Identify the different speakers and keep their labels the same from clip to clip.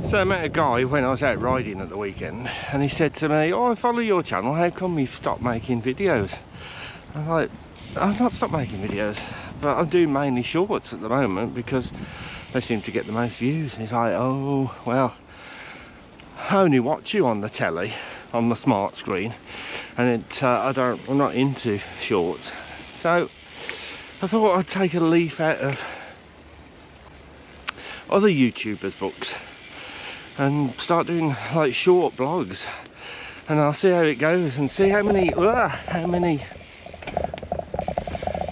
Speaker 1: So I met a guy when I was out riding at the weekend, and he said to me, "Oh, I follow your channel, how come you've stopped making videos?" I'm like, "I've not stopped making videos, but I'm doing mainly shorts at the moment because they seem to get the most views." And he's like, "Oh, well, I only watch you on the telly, on the smart screen, and I'm not into shorts." So I thought I'd take a leaf out of other YouTubers' books and start doing like short blogs, and I'll see how it goes and see how many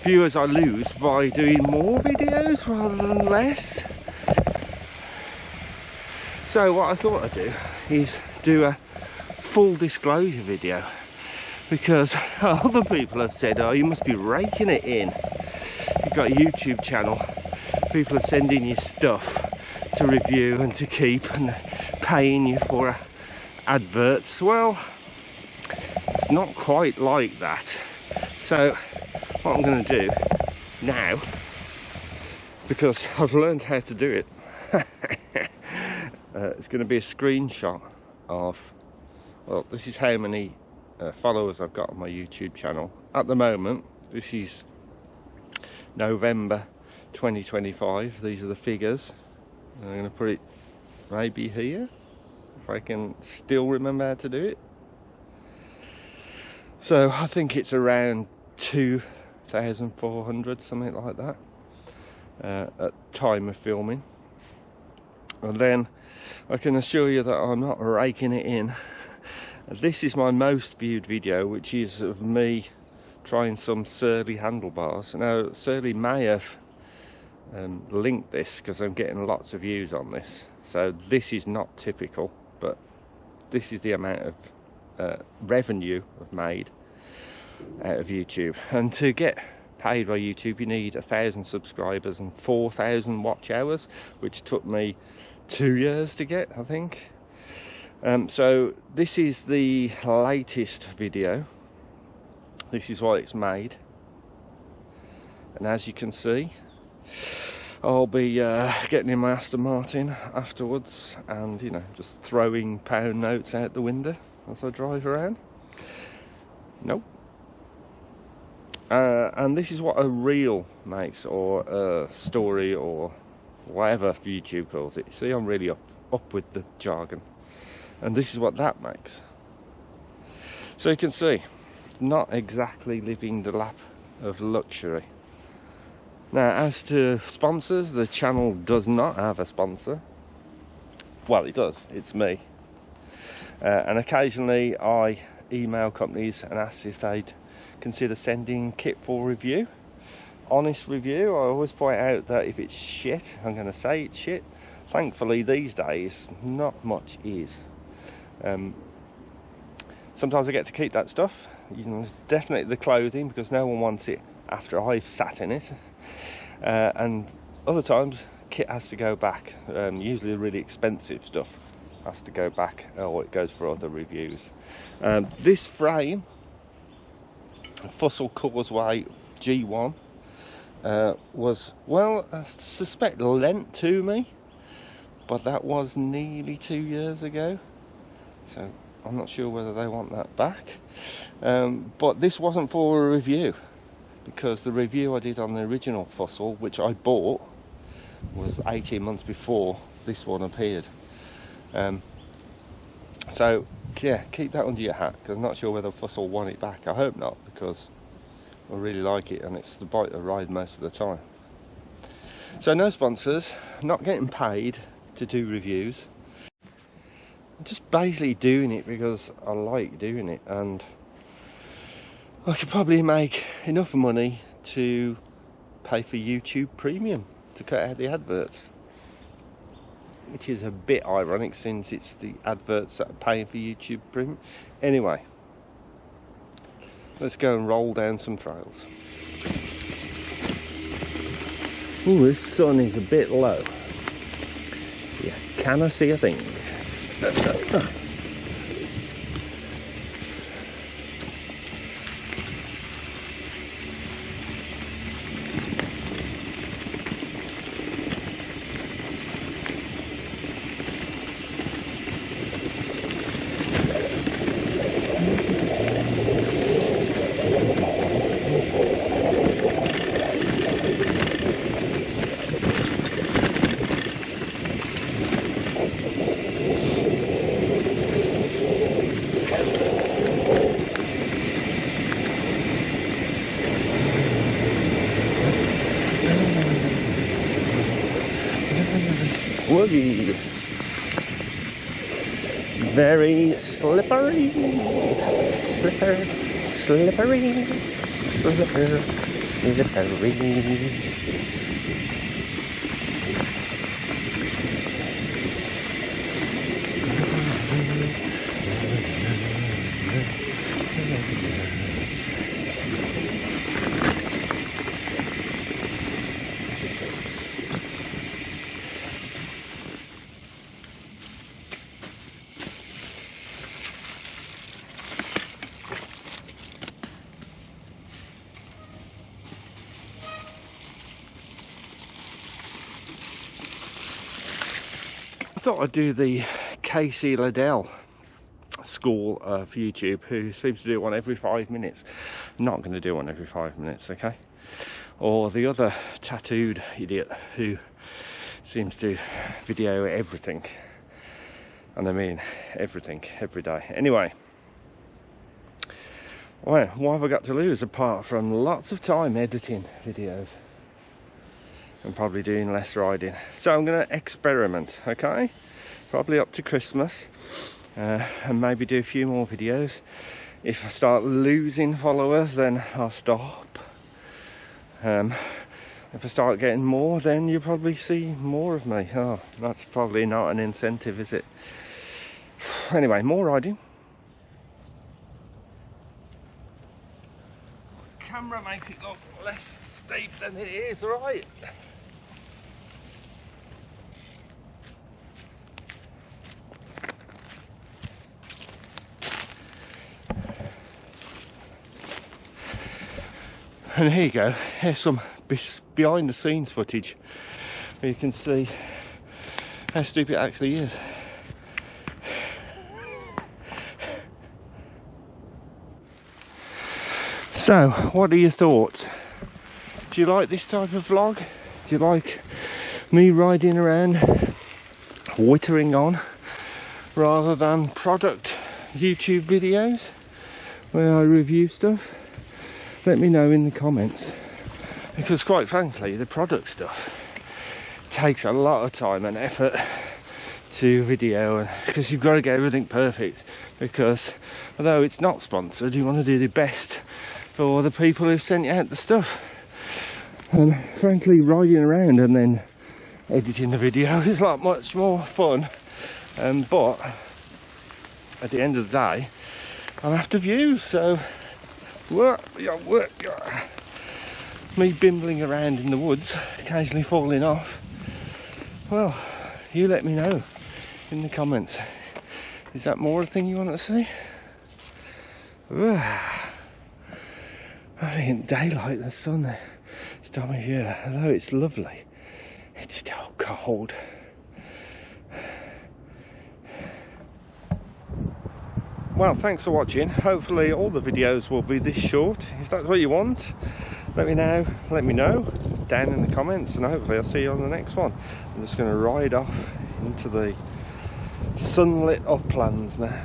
Speaker 1: viewers I lose by doing more videos rather than less. So what I thought I'd do is do a full disclosure video, because other people have said, "Oh, you must be raking it in. You've got a YouTube channel, people are sending you stuff to review and to keep and paying you for adverts." Well, it's not quite like that. So what I'm going to do now, because I've learned how to do it, it's going to be a screenshot of, well, this is how many followers I've got on my YouTube channel at the moment. This is November 2025. These are the figures. I'm going to put it maybe here, if I can still remember how to do it. So I think it's around 2,400, something like that, at time of filming. And then I can assure you that I'm not raking it in. This is my most viewed video, which is of me trying some Surly handlebars. Now, Surly may have linked this because I'm getting lots of views on this, so this is not typical, but this is the amount of revenue I've made out of YouTube. And to get paid by YouTube, you need 1,000 subscribers and 4,000 watch hours, which took me 2 years to get, I think. So this is the latest video. This is what it's made, and as you can see, I'll be getting in my Aston Martin afterwards and, you know, just throwing pound notes out the window as I drive around. Nope. And this is what a reel makes, or a story, or whatever YouTube calls it. See, I'm really up with the jargon. And this is what that makes. So you can see, not exactly living the lap of luxury. Now, as to sponsors, the channel does not have a sponsor. Well, it does, it's me. And occasionally I email companies and ask if they'd consider sending kit for review. Honest review. I always point out that if it's shit, I'm going to say it's shit. Thankfully, these days, not much is. Sometimes I get to keep that stuff. You know, definitely the clothing, because no one wants it after I've sat in it. And other times kit has to go back. Usually the really expensive stuff has to go back, or it goes for other reviews. This frame, Fussell Causeway G1, was, well, I suspect lent to me, but that was nearly 2 years ago, so I'm not sure whether they want that back. But this wasn't for a review, because the review I did on the original Fussell, which I bought, was 18 months before this one appeared. So yeah, keep that under your hat, because I'm not sure whether Fussell want it back. I hope not, because I really like it and it's the bike I ride most of the time. So no sponsors, not getting paid to do reviews. I'm just basically doing it because I like doing it, and I could probably make enough money to pay for YouTube Premium to cut out the adverts, which is a bit ironic since it's the adverts that are paying for YouTube Premium. Anyway, let's go and roll down some trails. Ooh, this sun is a bit low. Yeah, can I see a thing? Woogie. Very slippery. Slippery. Slippery. I thought I'd do the Casey Liddell school of YouTube, who seems to do one every 5 minutes. I'm not going to do one every 5 minutes, okay? Or the other tattooed idiot who seems to video everything, and I mean everything, every day. Anyway, well, what have I got to lose apart from lots of time editing videos and probably doing less riding? So I'm going to experiment, okay? Probably up to Christmas, and maybe do a few more videos. If I start losing followers, then I'll stop. If I start getting more, then you'll probably see more of me. Oh, that's probably not an incentive, is it? Anyway, more riding. Camera makes it look less steep than it is, right? And here you go, here's some behind the scenes footage where you can see how stupid it actually is. So, what are your thoughts? Do you like this type of vlog? Do you like me riding around, whittering on, rather than product YouTube videos where I review stuff? Let me know in the comments, because quite frankly the product stuff takes a lot of time and effort to video, and because you've got to get everything perfect, because although it's not sponsored, you want to do the best for the people who've sent you out the stuff. And frankly, riding around and then editing the video is a lot much more fun, but at the end of the day I'm after views, so me bimbling around in the woods, occasionally falling off. Well, you let me know in the comments. Is that more a thing you want to see? I think daylight, the sun this time of year, although it's lovely, it's still cold. Well, thanks for watching. Hopefully all the videos will be this short. If that's what you want, let me know down in the comments, and hopefully I'll see you on the next one. I'm just going to ride off into the sunlit uplands now.